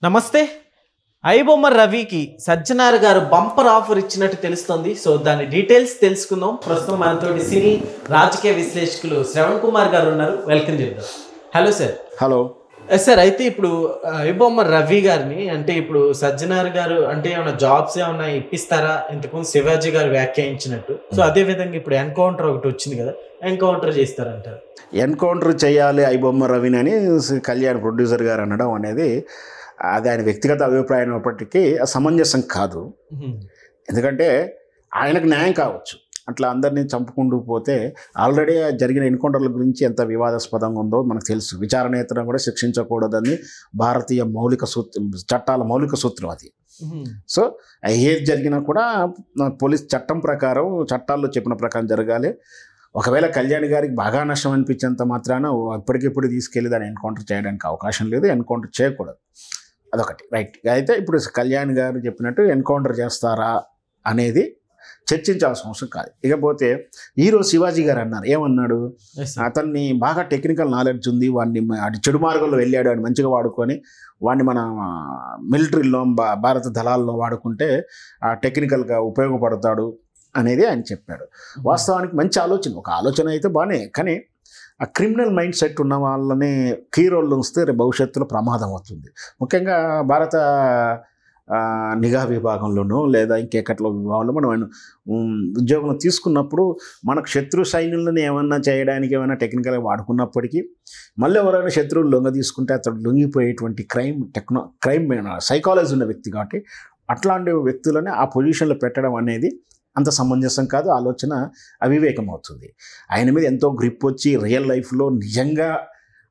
నమస్తే. ఐబొమ్మ రవికి సజ్జనార్ గారు బంపర్ ఆఫర్ ఇచ్చినట్టు తెలుస్తుంది. సో దాని డీటెయిల్స్ తెలుసుకుందాం. ప్రస్తుతం మనతోటి సినీ రాజకీయ విశ్లేషకులు శ్రవణ్ కుమార్ గారు ఉన్నారు. వెల్కమ్ చెప్తాం. Hello sir. హలో సార్, అయితే ఇప్పుడు ఐబొమ్మ రవి గారిని అంటే ఇప్పుడు సజ్జనార్ గారు అంటే ఏమైనా జాబ్స్ ఏమైనా ఇప్పిస్తారా? ఇంతకుముందు శివాజీ గారు వ్యాఖ్యానించినట్టు. సో అదే విధంగా ఇప్పుడు ఎన్కౌంటర్ ఒకటి వచ్చింది కదా, ఎన్కౌంటర్ చేస్తారంటారు. ఎన్కౌంటర్ చేయాలి ఐబొమ్మ రవిని అని కళ్యాణ్ ప్రొడ్యూసర్ గారు అనడం అనేది అది ఆయన వ్యక్తిగత అభిప్రాయం అయినప్పటికీ సమంజసం కాదు. ఎందుకంటే ఆయనకు న్యాయం కావచ్చు, అట్లా అందరినీ చంపుకుంటూ పోతే ఆల్రెడీ జరిగిన ఎన్కౌంటర్ల గురించి ఎంత వివాదాస్పదంగా ఉందో మనకు తెలుసు. విచారణేతరం కూడా శిక్షించకూడదని భారతీయ చట్టాల మౌలిక సూత్రం అది. సో ఏది జరిగినా కూడా పోలీస్ చట్టం ప్రకారం చట్టాల్లో చెప్పిన ప్రకారం జరగాలి. ఒకవేళ కళ్యాణ్ గారికి బాగా నష్టం అనిపించేంత మాత్రాన ఇప్పటికిప్పుడు తీసుకెళ్ళి దాన్ని ఎన్కౌంటర్ చేయడానికి అవకాశం లేదు, ఎన్కౌంటర్ చేయకూడదు. అదొకటి రైట్. అయితే ఇప్పుడు కళ్యాణ్ గారు చెప్పినట్టు ఎన్కౌంటర్ చేస్తారా అనేది చర్చించాల్సిన అవసరం కాదు. ఇకపోతే ఈరోజు శివాజీ గారు అన్నారు, ఏమన్నాడు, అతన్ని బాగా టెక్నికల్ నాలెడ్జ్ ఉంది, వాడిని చెడు మార్గంలో వెళ్ళాడు అని మంచిగా వాడుకొని వాడిని మన మిలిటరీలో భారత దళాల్లో వాడుకుంటే టెక్నికల్గా ఉపయోగపడతాడు అనేది ఆయన చెప్పాడు. వాస్తవానికి మంచి ఆలోచన, ఒక ఆలోచన అయితే బాగానే, కానీ ఆ క్రిమినల్ మైండ్ సెట్ ఉన్న వాళ్ళని కీ రోల్లో వస్తే రేపు భవిష్యత్తులో ప్రమాదం అవుతుంది. ముఖ్యంగా భారత నిఘా విభాగంలోనూ లేదా ఇంకెక్కట్లో విభాగంలో మనం ఉద్యోగం తీసుకున్నప్పుడు మనకు శత్రు సైన్యులను ఏమన్నా చేయడానికి ఏమైనా టెక్నికల్గా వాడుకున్నప్పటికీ మళ్ళీ ఎవరైనా శత్రువులు లొంగ తీసుకుంటే అతడు లొంగిపోయేటువంటి క్రైమ్ సైకాలజీ ఉన్న వ్యక్తి కాబట్టి అట్లాంటి వ్యక్తులని ఆ పొజిషన్లో పెట్టడం అనేది అంత సమంజసం కాదు, ఆలోచన అవివేకం అవుతుంది. ఆయన మీద ఎంతో గ్రిప్ వచ్చి రియల్ లైఫ్లో నిజంగా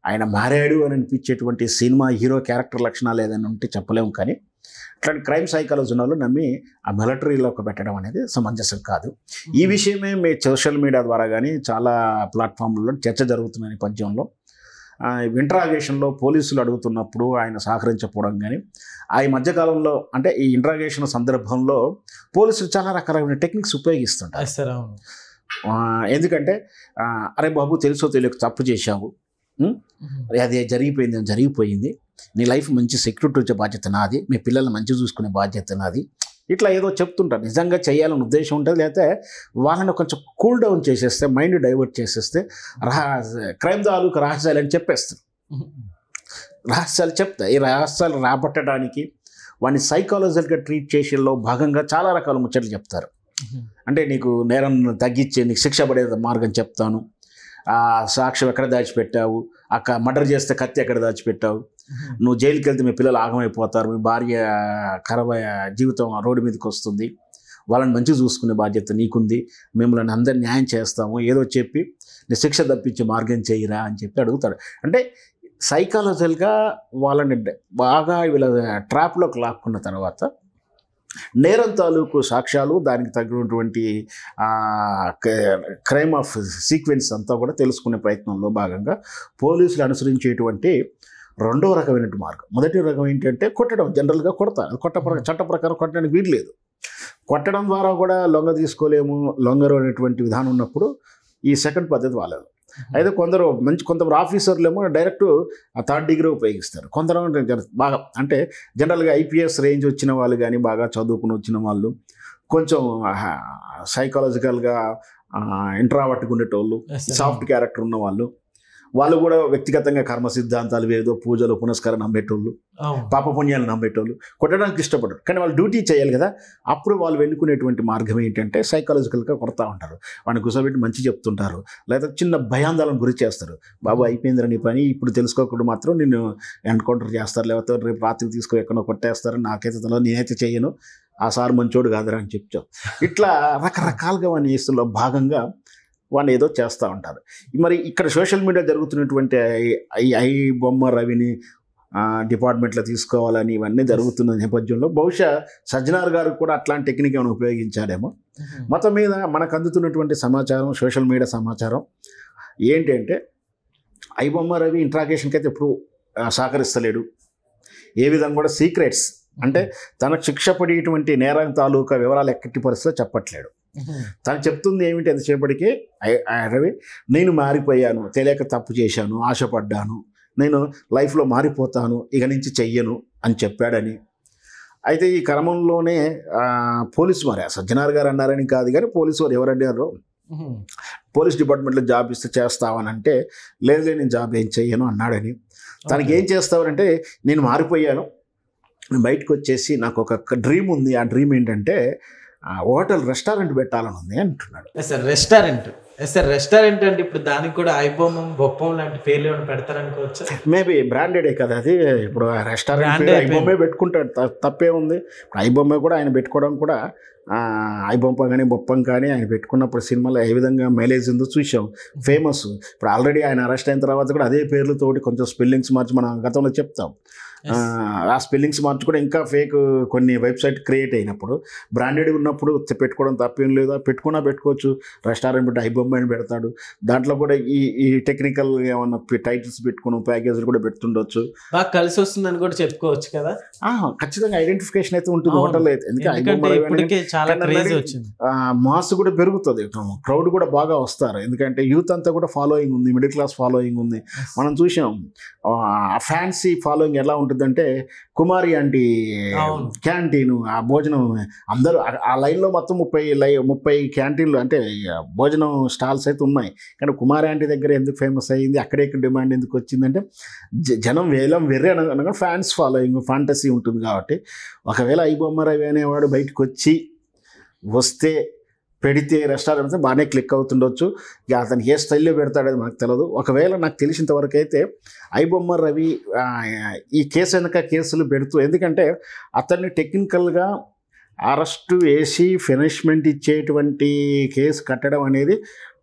ఆయన మారాడు అని అనిపించేటువంటి సినిమా హీరో క్యారెక్టర్ లక్షణాలు ఏదైనా ఉంటే చెప్పలేము, కానీ అట్లాంటి క్రైమ్ సైకాలజీ వాళ్ళు నమ్మి ఆ మిలిటరీలోకి పెట్టడం అనేది సమంజసం కాదు. ఈ విషయమే మీ సోషల్ మీడియా ద్వారా కానీ చాలా ప్లాట్ఫామ్లలో చర్చ జరుగుతున్న నేపథ్యంలో ఇంట్రాగేషన్లో పోలీసులు అడుగుతున్నప్పుడు ఆయన సహకరించకపోవడం కానీ ఈ మధ్యకాలంలో అంటే ఈ ఇంట్రాగేషన్ సందర్భంలో పోలీసులు చాలా రకాలైన టెక్నిక్స్ ఉపయోగిస్తుంటారు. ఎందుకంటే అరే బాబు తెలుసో తెలియక తప్పు చేశావు, అది జరిగిపోయింది, నీ లైఫ్ మంచి సెక్యూరిటీ వచ్చే బాధ్యత నాది, మీ పిల్లల్ని మంచి చూసుకునే బాధ్యత నాది, ఇట్లా ఏదో చెప్తుంటారు. నిజంగా చేయాలని ఉద్దేశం ఉంటుంది, లేకపోతే వాళ్ళని కొంచెం కూల్ డౌన్ చేసేస్తే, మైండ్ డైవర్ట్ చేసేస్తే క్రైమ్ తాలూకు రహస్యాలు అని చెప్పేస్తారు. రహస్యాలు చెప్తా, ఈ రహస్యాలు రాబట్టడానికి వాడిని సైకాలజికల్గా ట్రీట్ చేసేలో భాగంగా చాలా రకాల ముచ్చట్లు చెప్తారు. అంటే నీకు నేరం తగ్గించే, నీకు శిక్ష పడే మార్గం చెప్తాను, సాక్ష్యం ఎక్కడ దాచిపెట్టావు, మర్డర్ చేస్తే కత్తి ఎక్కడ దాచిపెట్టావు, నువ్వు జైలుకి వెళ్తే మీ పిల్లలు ఆగమైపోతారు, మీ భార్య జీవితం రోడ్డు మీదకి వస్తుంది, వాళ్ళని మంచిగా చూసుకునే బాధ్యత నీకుంది, మిమ్మల్ని అందరు న్యాయం చేస్తాము, ఏదో చెప్పి నీ శిక్ష తప్పించే మార్గం చేయరా అని చెప్పి అడుగుతాడు. అంటే సైకాలజికల్గా వాళ్ళని బాగా వీళ్ళ ట్రాప్లోకి లాక్కున్న తర్వాత నేరం తాలూకు సాక్ష్యాలు, దానికి తగినటువంటి క్రైమ్ ఆఫ్ సీక్వెన్స్ అంతా కూడా తెలుసుకునే ప్రయత్నంలో భాగంగా పోలీసులు అనుసరించేటువంటి రెండో రకమైన మార్గం. మొదటి రకం ఏంటంటే కొట్టడం. జనరల్గా కొడతారు, చట్ట ప్రకారం కొట్టడానికి వీలు లేదు. కొట్టడం ద్వారా కూడా లొంగ తీసుకోలేము, లొంగరు అనేటువంటి విధానం ఉన్నప్పుడు ఈ సెకండ్ పద్ధతి వాళ్ళదు. అయితే కొందరు ఆఫీసర్లు ఏమో డైరెక్ట్ థర్డ్ డిగ్రీ ఉపయోగిస్తారు. కొందరు బాగా అంటే జనరల్గా ఐపీఎస్ రేంజ్ వచ్చిన వాళ్ళు కానీ బాగా చదువుకుని వచ్చిన వాళ్ళు, కొంచెం సైకాలజికల్గా ఇంట్రావర్ట్గా ఉండేటోళ్ళు, సాఫ్ట్ క్యారెక్టర్ ఉన్న వాళ్ళు కూడా వ్యక్తిగతంగా కర్మ సిద్ధాంతాలు, ఏదో పూజలు పునస్కారం నమ్మేటోళ్ళు, పాపపుణ్యాలు నమ్మేటోళ్ళు కొట్టడానికి ఇష్టపడరు, కానీ వాళ్ళు డ్యూటీ చేయాలి కదా. అప్పుడు వాళ్ళు వెళ్ళుకునేటువంటి మార్గం ఏంటంటే సైకాలజికల్గా కొడతా ఉంటారు, వాడిని కూర్చోబెట్టి మంచి చెప్తుంటారు, లేదా చిన్న భయాందోళన గురి చేస్తారు. బాబు అయిపోయిందిరా నీ పని, ఇప్పుడు తెలుసుకోకుండా మాత్రం నిన్ను ఎన్కౌంటర్ చేస్తారు, లేకపోతే రేపు రాత్రి తీసుకొని ఎక్కడో కొట్టేస్తారు, నాకైతే తెలియదు, నేనైతే చేయను, ఆ సార్ మంచోడు కాదురా అని చెప్తాం. ఇట్లా రకరకాలుగా వాడిని చేస్తున్న భాగంగా వాడిని ఏదో చేస్తూ ఉంటారు. మరి ఇక్కడ సోషల్ మీడియా జరుగుతున్నటువంటి ఐబొమ్మ రవిని డిపార్ట్మెంట్లో తీసుకోవాలని ఇవన్నీ జరుగుతున్న నేపథ్యంలో బహుశా సజ్జనార్ గారు కూడా అట్లాంటి టెక్నిక్ ఏమైనా ఉపయోగించాడేమో. మొత్తం మీద మనకు అందుతున్నటువంటి సమాచారం, సోషల్ మీడియా సమాచారం ఏంటంటే ఐబొమ్మ రవి ఇంట్రాగేషన్కి అయితే ఎప్పుడు సహకరిస్తలేడు. ఏ విధంగా కూడా సీక్రెట్స్ అంటే తనకు శిక్ష పడేటువంటి నేరం తాలూకా వివరాలు ఎక్కటి పరిస్థితిలో చెప్పట్లేడు. తను చెప్తుంది ఏమిటి ఎంతసేపటికి, రవి నేను మారిపోయాను, తెలియక తప్పు చేశాను, ఆశపడ్డాను, నేను లైఫ్లో మారిపోతాను, ఇక నుంచి చెయ్యను అని చెప్పాడని. అయితే ఈ క్రమంలోనే పోలీసు మరి సజ్జనార్ గారు అన్నారని కాదు కానీ పోలీసు వారు ఎవరన్నారో పోలీస్ డిపార్ట్మెంట్లో జాబ్ ఇస్తే చేస్తావనంటే లేదు నేను జాబ్ ఏం చెయ్యను అన్నాడని. తనకి ఏం చేస్తావనంటే నేను మారిపోయాను, బయటకు వచ్చేసి నాకు ఒక డ్రీమ్ ఉంది, ఆ డ్రీమ్ ఏంటంటే హోటల్ రెస్టారెంట్ పెట్టాలని ఉంది అంటున్నాడు. సార్ రెస్టారెంట్ అంటే ఇప్పుడు దానికి కూడా ఐబొమ్మ బొప్పం లాంటి పేర్లు ఏమైనా పెడతారనుకోవచ్చు. మేబీ బ్రాండెడే కదా అది. ఇప్పుడు రెస్టారెంట్ ఐబొమ్మే పెట్టుకుంటాడు, తప్పే ఉంది. ఐబొమ్మ కూడా ఆయన పెట్టుకోవడం కూడా ఐబొమ్మ కానీ బొప్పం కానీ ఆయన పెట్టుకున్నప్పుడు సినిమాలో ఏ విధంగా మైలేజ్ ఉందో చూసాం, ఫేమస్. ఇప్పుడు ఆల్రెడీ ఆయన అరెస్ట్ అయిన తర్వాత కూడా అదే పేర్లతోటి కొంచెం స్పెల్లింగ్స్ మార్చి మనం గతంలో చెప్తాం. ఆ స్పెల్లింగ్స్ మార్చి కూడా ఇంకా ఫేక్ కొన్ని వెబ్సైట్ క్రియేట్ అయినప్పుడు బ్రాండెడ్ ఉన్నప్పుడు పెట్టుకోవడం తప్పేం లేదా, పెట్టుకోవచ్చు. రెస్టారెంట్ పెట్టి ఐబొమ్మ అని పెడతాడు, దాంట్లో కూడా ఈ టెక్నికల్ ఏమన్నా టైటిల్స్ పెట్టుకుని ప్యాకేజీలు కూడా పెడుతుండొచ్చు, బాగా కలిసి వస్తుందని కూడా చెప్పుకోవచ్చు కదా. ఖచ్చితంగా ఐడెంటిఫికేషన్ అయితే ఉంటుంది హోటల్ అయితే. ఎందుకంటే మాస్ కూడా పెరుగుతుంది, క్రౌడ్ కూడా బాగా వస్తారు. ఎందుకంటే యూత్ అంతా కూడా ఫాలోయింగ్ ఉంది, మిడిల్ క్లాస్ ఫాలోయింగ్ ఉంది. మనం చూసాం ఫ్యాన్సీ ఫాలోయింగ్ ఎలా ఉంటుందంటే కుమారి ఆంటీ క్యాంటీన్, ఆ భోజనం అందరూ ఆ లైన్లో మొత్తం 30 క్యాంటీన్లు అంటే భోజనం స్టాల్స్ అయితే ఉన్నాయి. కానీ కుమారి ఆంటీ దగ్గర ఎందుకు ఫేమస్ అయ్యింది, అక్కడే డిమాండ్ ఎందుకు వచ్చిందంటే జనం వేలం వెర్రే అనగా ఫ్యాన్స్ ఫాలోయింగ్ ఫాంటసీ ఉంటుంది కాబట్టి. ఒకవేళ ఐబొమ్మ రవి అనేవాడు బయటకు వస్తే పెడితే రెస్టారెంట్ బాగానే క్లిక్ అవుతుండొచ్చు. ఇక అతను ఏ స్టైల్లో పెడతాడని మనకు తెలియదు. ఒకవేళ నాకు తెలిసినంతవరకు అయితే ఐబొమ్మ రవి ఈ కేసు వెనక కేసులు పెడుతూ, ఎందుకంటే అతన్ని టెక్నికల్గా అరెస్టు వేసి ఫినిష్మెంట్ ఇచ్చేటువంటి కేసు కట్టడం అనేది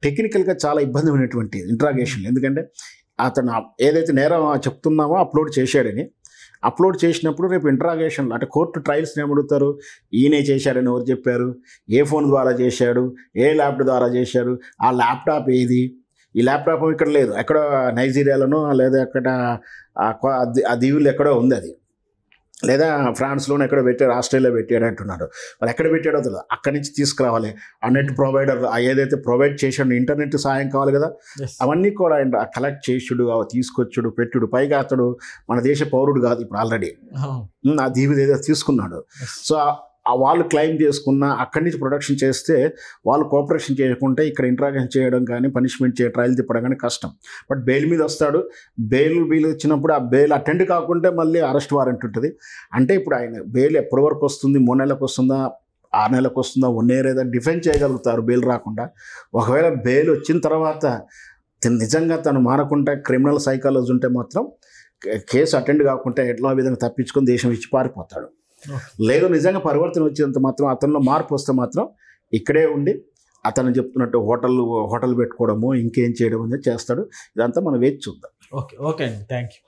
టెక్నికల్గా చాలా ఇబ్బంది ఉన్నటువంటి ఇంట్రాగేషన్. ఎందుకంటే అతను ఏదైతే నేరం చెప్తున్నామో అప్లోడ్ చేశాడని, అప్లోడ్ చేసినప్పుడు రేపు ఇంట్రాగేషన్లో అంటే కోర్టు ట్రయల్స్ని ఏమడుగుతారు, ఈయనే చేశాడని ఎవరు చెప్పారు, ఏ ఫోన్ ద్వారా చేశాడు, ఏ ల్యాప్టాప్ ద్వారా చేశాడు, ఆ ల్యాప్టాప్ ఏది, ఈ ల్యాప్టాప్ ఇక్కడ లేదు, ఎక్కడో నైజీరియాలోనో లేదా అక్కడ ఆ దీవులు ఎక్కడో ఉంది అది, లేదా ఫ్రాన్స్లోనే ఎక్కడో పెట్టాడు, ఆస్ట్రేలియా పెట్టాడు అంటున్నాడు. మరి ఎక్కడ పెట్టాడో తెలియదు, అక్కడి నుంచి తీసుకురావాలి. ఆ నెట్ ప్రొవైడర్ ఏదైతే ప్రొవైడ్ చేసాడు ఇంటర్నెట్ సాయం కావాలి కదా, అవన్నీ కూడా కలెక్ట్ చేసుడు, తీసుకొచ్చుడు, పెట్టుడు. పైగా అతడు మన దేశ పౌరుడు కాదు ఇప్పుడు ఆల్రెడీ, ఆ దీవి ఏదో తీసుకున్నాడు. సో వాళ్ళు క్లెయిమ్ చేసుకున్న అక్కడి నుంచి ప్రొడక్షన్ చేస్తే వాళ్ళు కోఆపరేషన్ చేయకుంటే ఇక్కడ ఇంట్రాగేషన్ చేయడం కానీ పనిష్మెంట్ ట్రయల్ తిప్పడం కానీ కష్టం. బట్ బెయిల్ మీద వస్తాడు, బెయిల్ వచ్చినప్పుడు ఆ బెయిల్ అటెండ్ కాకుంటే మళ్ళీ అరెస్ట్ వారెంట్ ఉంటుంది. అంటే ఇప్పుడు ఆయన బెయిల్ ఎప్పటి వరకు వస్తుంది, 3 నెలలకు వస్తుందా, 6 నెలలకు వస్తుందా, 1 year ఏదో డిఫెండ్ చేయగలుగుతారు బెయిల్ రాకుండా. ఒకవేళ బెయిల్ వచ్చిన తర్వాత నిజంగా తను మారకుండా క్రిమినల్ సైకాలజీ ఉంటే మాత్రం కేసు అటెండ్ కాకుంటే ఎట్లా విధంగా తప్పించుకొని దేశం ఇచ్చి పారిపోతాడు. లేదు నిజంగా పరివర్తన వచ్చేంత మాత్రం అతనిలో మార్పు వస్తే మాత్రం ఇక్కడే ఉండి అతను చెప్తున్నట్టు హోటల్ పెట్టుకోవడము ఇంకేం చేయడం అనేది చేస్తాడు. ఇదంతా మనం వేచి చూద్దాం. ఓకే అండి, థ్యాంక్ యూ.